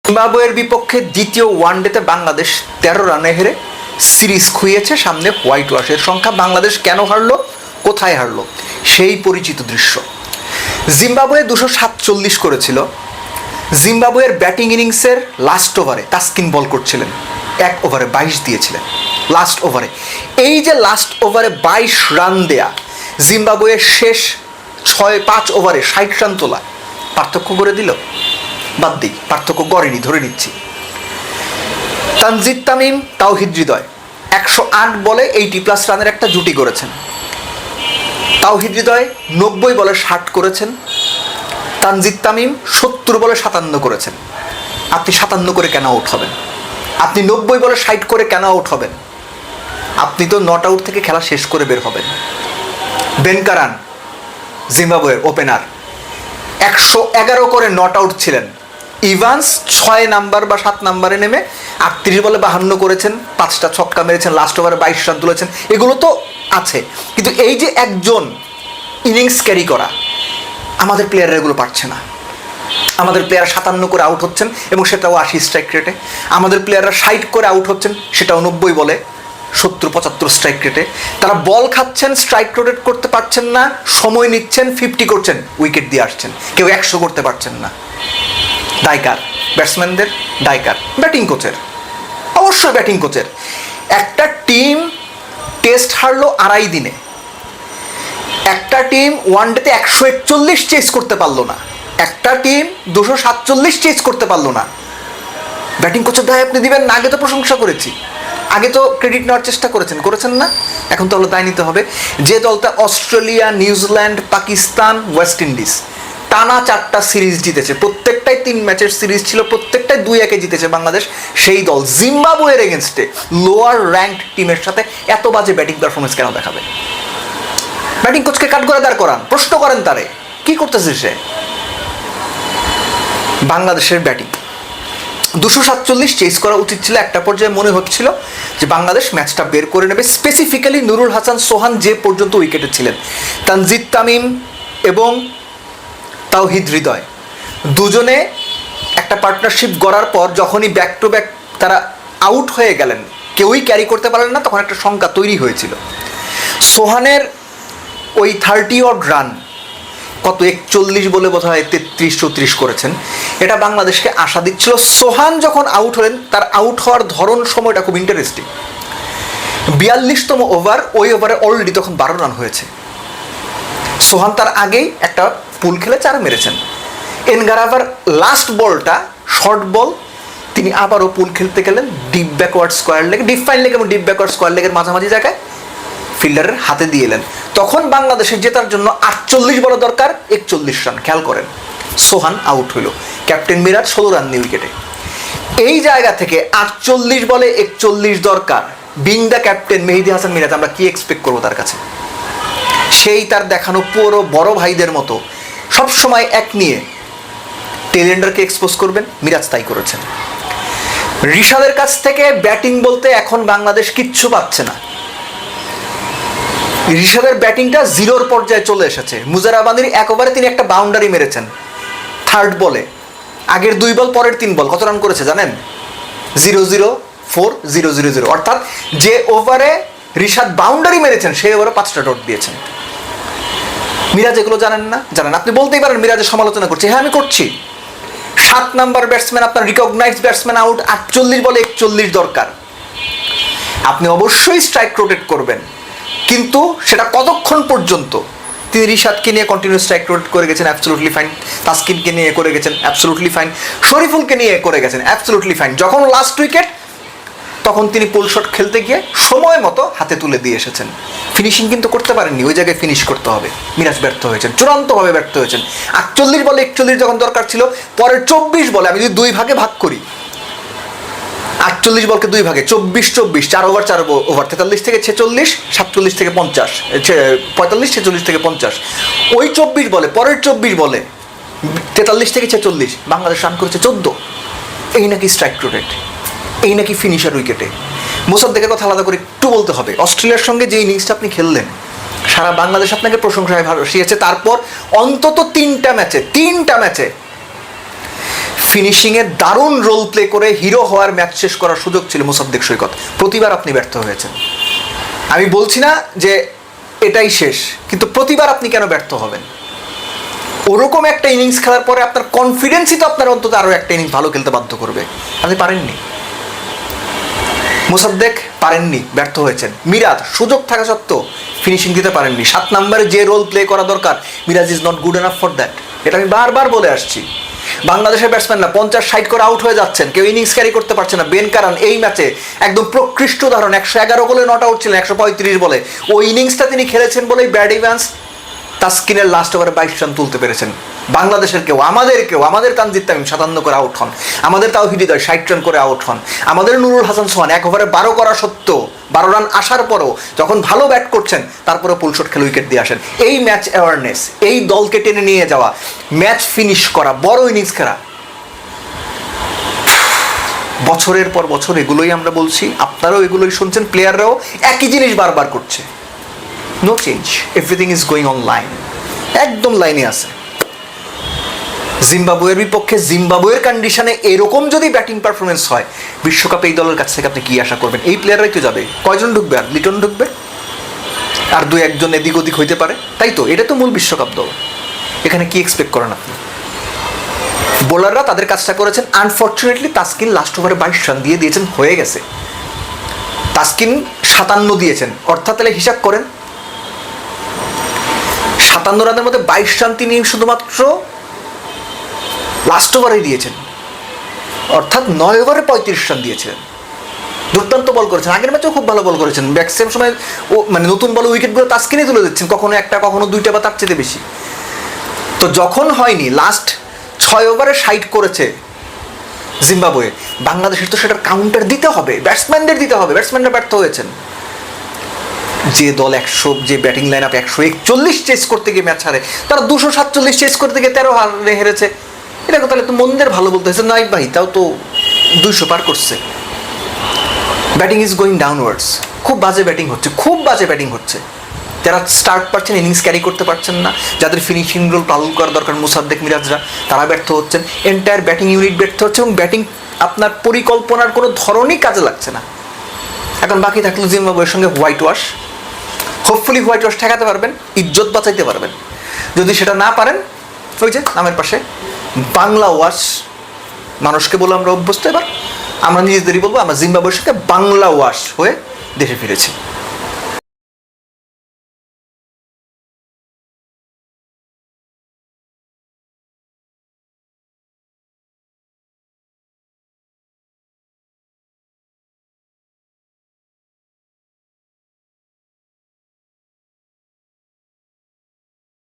জিম্বাবুয়ের বিপক্ষে দ্বিতীয় ওয়ানডেতে বাংলাদেশ 13 রানে হেরে সিরিজ খুইয়েছে। সামনে হোয়াইট ওয়াশের সংখ্যা। বাংলাদেশ কেন হারলো, কোথায় হারলো, সেই পরিচিত দৃশ্য। জিম্বাবুয়ে 247 করেছিল। জিম্বাবুয়ের ব্যাটিং ইনিংসের লাস্ট ওভারে তাসকিন বল করছিলেন, 1 ওভারে 22 দিয়েছিলেন লাস্ট ওভারে। এই যে লাস্ট ওভারে 22 রান দেয়া, জিম্বাবুয়ের শেষ 5 ওভারে 60 রান তোলা পার্থক্য করে দিল? বাদ দিই, পার্থক্য করেনি, ধরে নিচ্ছি। তানজিদ তামিম, তাওহিদ হৃদয় 108 বলে 80+ রানের একটা জুটি করেছেন। তাওহিদ হৃদয় 90 বলে 60 করেছেন। তানজিদ তামিম 70 বলে 57 করেছেন। আপনি 57 করে কেন আউট হবেন? আপনি 90 বলে 60 করে কেন আউট হবেন? আপনি তো নট আউট থেকে খেলা শেষ করে বের হবেন। বেন কারান, জিম্বাবুয়ের ওপেনার, 111 করে নট আউট ছিলেন। ইভান্স 6 নাম্বার বা 7 নাম্বারে নেমে 38 বলে 52 করেছেন, 5টা ছক্কা মেরেছেন, লাস্ট ওভারে 22 রান তুলেছেন। এগুলো তো আছে, কিন্তু এই যে একজন ইনিংস ক্যারি করা, আমাদের প্লেয়াররা এগুলো পারছে না। আমাদের প্লেয়ার 57 করে আউট হচ্ছেন এবং সেটাও 80 স্ট্রাইক রেটে। আমাদের প্লেয়াররা 60 করে আউট হচ্ছেন, সেটাও 90 বলে 70-75 স্ট্রাইক রেটে। তারা বল খাচ্ছেন, স্ট্রাইক রোটেট করতে পারছেন না, সময় নিচ্ছেন, 50 করছেন, উইকেট দিয়ে আসছেন, কেউ 100 করতে পারছেন না। দায়কার ব্যাটসম্যানদের, দায়কার ব্যাটিং কোচের, অবশ্যই ব্যাটিং কোচের। একটা টিম টেস্ট হারলো 2.5 দিনে, একটা টিম ওয়ানডেতে 141 চেস করতে পারলো না, একটা টিম 247 চেস করতে পারলো না। ব্যাটিং কোচের দায় আপনি দিবেন না? আগে তো প্রশংসা করেছি, আগে তো ক্রেডিট নেওয়ার চেষ্টা করেছেন না? এখন তো দায় নিতে হবে। যে দলটা Australia, New Zealand, Pakistan, West Indies টানা 4টা সিরিজ জিতেছে, প্রত্যেকটাই 3 ম্যাচের সিরিজ ছিল, প্রত্যেকটাই 2-1 জিতেছে বাংলাদেশ, সেই দল জিম্বাবুয়ের এগেনস্টে লোয়ার র্যাঙ্কড টিমের সাথে এত বাজে ব্যাটিং পারফরমেন্স কেন দেখাবে? ব্যাটিং কোচকে কাঠগড়ায় দাঁড় করান, প্রশ্ন করেন তারে, কি করতেছে সে? বাংলাদেশের ব্যাটিং 247 চেস করা উচিত ছিল। একটা পর্যায়ে মনে হচ্ছিল যে বাংলাদেশ ম্যাচটা বের করে নেবে। স্পেসিফিক্যালি নুরুল হাসান সোহান যে পর্যন্ত উইকেটে ছিলেন, তানজিদ তামিম এবং তাওহিদ হৃদয় দুজনে একটা পার্টনারশিপ গড়ার পর যখনই ব্যাক টু ব্যাক তারা আউট হয়ে গেলেন, কেউই ক্যারি করতে পারলেন না, তখন একটা সংখ্যা তৈরি হয়েছিল। সোহানের ওই 30 রান, কত 41 বলে বোধ হয় 33-34 করেছেন, এটা বাংলাদেশকে আশা দিচ্ছিল। সোহান যখন আউট হলেন, তার আউট হওয়ার ধরন, সময়টা খুব ইন্টারেস্টিং। 42তম ওভার, ওই ওভারে অলরেডি তখন 12 রান হয়েছে। সোহান তার আগেই একটা পুল খেলে 4 মেরেছেন। এনগারাভার লাস্ট বলটা শর্ট বল, তিনি আবারও পুল খেলতে গেলেন deep backward square leg, deep fine leg এবং ডিপ ব্যাকওয়ার্ড স্কোয়ার লেগের মাঝামাঝি জায়গায় ফিল্ডারের হাতে দিয়ে এলেন। তখন বাংলাদেশের জেতার জন্য 48 বল দরকার, 41 রান। খেয়াল করেন, সোহান আউট হইল, ক্যাপ্টেন মিরাজ 16 রান নিয়ে উইকেটে। এই জায়গা থেকে 48 বলে 41 দরকার, বিং দ্য ক্যাপ্টেন মেহেদী হাসান মিরাজ, আমরা কি এক্সপেক্ট করবো তার কাছে? সেই তার দেখানো পুরো বড় ভাইদের মতো সবসময় এক নিয়ে টেলেন্ডারকে এক্সপোজ করবেন, মিরাজ তাই করেছেন। রিশাদের কাছ থেকে ব্যাটিং বলতে এখন বাংলাদেশ কিচ্ছু পাচ্ছে না। রিশাদের ব্যাটিংটা জিরোর পর্যায়ে চলে এসেছে। মুজারাবানির 1 ওভারে তিনি একটা বাউন্ডারি মেরেছেন, 3rd বলে। আগের 2 বল, পরের 3 বল কত রান করেছে জানেন? 0-0-4, 0-0-0। অর্থাৎ যে ওভারে রিশাদ বাউন্ডারি মেরেছেন, সেই ওভারে 5টা ডট দিয়েছেন। মিরাজ এগুলো জানেন না? জানেন। আপনি বলতেই পারেন মিরাজের সমালোচনা করছি, হ্যাঁ আমি করছি। 7 নাম্বার ব্যাটসম্যান, আপনার রিকগনাইজড ব্যাটসম্যান আউট, 48 বলে 41 দরকার। আপনি অবশ্যই স্ট্রাইক রোটেট করবেন, কিন্তু সেটা কতক্ষণ পর্যন্ত? তিনি রিশাদকে নিয়ে কন্টিনিউ স্ট্রাইক রোটেট করে গেছেন, অ্যাবসলিউটলি ফাইন। তাসকিনকে নিয়ে করে গেছেন, অ্যাবসলিউটলি ফাইন। শরীফুলকে নিয়ে করে গেছেন, অ্যাবসলিউটলি ফাইন। যখন লাস্ট উইকেট, তখন তিনি পুল শট খেলতে গিয়ে সময় মতো হাতে তুলে দিয়ে এসেছেন। ফিনিশিং কিন্তু করতে পারেননি, ওই জায়গায় ফিনিশ করতে হবে। মিরাজ ব্যর্থ হয়েছেন, চূড়ান্তভাবে ব্যর্থ হয়েছেন। 48 বলে 41 যখন দরকার ছিল, পরের 24 বলে, আমি যদি 2 ভাগে ভাগ করি, 48 বলকে 2 ভাগে, 24-24, 4 ওভার 4 ওভার, 43 থেকে 46, 47 থেকে 50, 45, 46 থেকে 50। ওই 24 বলে, পরের 24 বলে 43 থেকে 46 বাংলাদেশ রান করেছে 14। এই নাকি স্ট্রাইক রোটেট, এই নাকি ফিনিশার উইকেটে? মোসাদ্দেকের কথা আলাদা করে একটু বলতে হবে। অস্ট্রেলিয়ার সঙ্গে যে ইনিংসটা আপনি খেললেন, সারা বাংলাদেশ আপনাকে প্রশংসায় ভাসিয়েছে। তারপর অন্তত 3টা ম্যাচে ফিনিশিংয়ে দারুণ রোল প্লে করে হিরো হওয়ার ম্যাচ শেষ করার সুযোগ ছিল মোসাদ্দেক সৈকত, প্রতিবার আপনি ব্যর্থ হয়েছেন। আমি বলছি না যে এটাই শেষ, কিন্তু প্রতিবার আপনি কেন ব্যর্থ হবেন? ওরকম একটা ইনিংস খেলার পরে আপনার কনফিডেন্সই তো আপনার অন্তত আরও একটা ইনিংস ভালো খেলতে বাধ্য করবে। আপনি পারেননি, মোসাদ্দেক পারেননি, ব্যর্থ হয়েছেন। মিরাজ সুযোগ থাকা সত্ত্বেও ফিনিশিং দিতে পারেননি। 7 নম্বরে যে রোল প্লে করা দরকার, Miraz is not good enough for that. এটা আমি বারবার বলে আসছি। বাংলাদেশের ব্যাটসম্যানরা 50-60 করে আউট হয়ে যাচ্ছেন, কেউ ইনিংস ক্যারি করতে পারছে না। বেন কারান এই ম্যাচে একদম প্রকৃষ্ট উদাহরণ, 111 বলে নট আউট ছিলেন, 135 বলে। ওই ইনিংসটা তিনি খেলেছেন বলেই ব্যাড ইভান্স তাসকিনের লাস্ট ওভারে 22 রান তুলতে পেরেছেন। বাংলাদেশের কেউ, আমাদের তানজিদ তামিম 57 করে আউট হন, আমাদের তাওহিদ হৃদয় 60 রান করে আউট হন, আমাদের নুরুল হাসান সোহান 1 ওভারে 12 করা সত্ত্বেও, 12 রান আসার পরও যখন ভালো ব্যাট করছেন তারপরে পুলশট খেলে উইকেট দিয়ে আসেন। এই ম্যাচ অ্যাওয়ারনেস, এই দলকে টেনে নিয়ে যাওয়া, ম্যাচ ফিনিশ করা, বড় ইনিংস খেলা, বছরের পর বছর এগুলোই আমরা বলছি, আপনারাও এগুলোই শুনছেন, প্লেয়াররাও একই জিনিস বারবার করছে। No change, everything is going on line, একদম লাইনে আছে। জিম্বাবুয়ের বিপক্ষে জিম্বাবুয়ের কন্ডিশনে এরকম যদি ব্যাটিং পারফরমেন্স হয়, বিশ্বকাপে এই দলের কাছ থেকে আপনি কি আশা করবেন? এই প্লেয়াররাই তো যাবে। কয়জন ঢুকবে? আর লিটন ঢুকবে, আর 2-1 এদিক ওদিক হইতে পারে, তাই তো? এটা তো মূল বিশ্বকাপ দল। এখানে কি এক্সপেক্ট করেন আপনি? বোলাররা তাদের কাজটা করেছেন। আনফর্চুনেটলি তাসকিন লাস্ট ওভারে 22 রান দিয়ে দিয়েছেন, হয়ে গেছে। তাসকিন 57 দিয়েছেন, অর্থাৎ তাহলে হিসাব করেন 57 রানের মধ্যে 22 রান তিনি শুধুমাত্র লাস্ট ওভারে দিয়েছেন, অর্থাৎ 9 ওভারে 35 রান দিয়েছিলেন। দুর্দান্ত বল করেছেন, আগের ম্যাচেও খুব ভালো বল করেছেন। ম্যাক্সিমাম সময় ও মানে নতুন বলে উইকেটগুলো তাসকিনই তুলে দিচ্ছেন, কখনো একটা, কখনো 2টা বা তার চেয়ে বেশি। তো যখন হয়নি, লাস্ট 6 ওভারে 60 করেছে জিম্বাবুয়ে, বাংলাদেশের তো সেটার কাউন্টার দিতে হবে, ব্যাটসম্যানদের দিতে হবে। ব্যাটসম্যানরা ব্যর্থ হয়েছেন। যে দল 100, যে ব্যাটিং লাইন আপ 141 চেস করতে গিয়ে ম্যাচ হারে, তারা 247 চেস করতে গিয়ে 13 হারে হেরেছে। এটা তাহলে তো মন্দের ভালো বলতে হয়েছে। নাই ভাই, তাও তো 200 পার করছে। Batting is going downwards. খুব বাজে ব্যাটিং হচ্ছে, খুব বাজে ব্যাটিং হচ্ছে। যারা স্টার্ট পাচ্ছেন, ইনিংস ক্যারি করতে পারছেন না, যাদের ফিনিশিং রোল পালন করা দরকার, মোসাদ্দেক, মিরাজরা, তারা ব্যর্থ হচ্ছেন। এন্টায়ার ব্যাটিং ইউনিট ব্যর্থ হচ্ছে, এবং ব্যাটিং আপনার পরিকল্পনার কোনো ধরনই কাজে লাগছে না। এখন বাকি থাকলো জিম্বাবুয়ের সঙ্গে white wash. Hopefully white wash ঠেকাতে পারবেন, ইজ্জত বাঁচাইতে পারবেন। যদি সেটা না পারেন, ওই যে নামের পাশে বাংলা ওয়াশ, মানুষকে বলে আমরা অভ্যস্ত। এবার আমরা নিজেদেরই বলবো, আমরা জিম্বাবুয়ের সঙ্গে বাংলা ওয়াশ হয়ে দেশে ফিরেছি।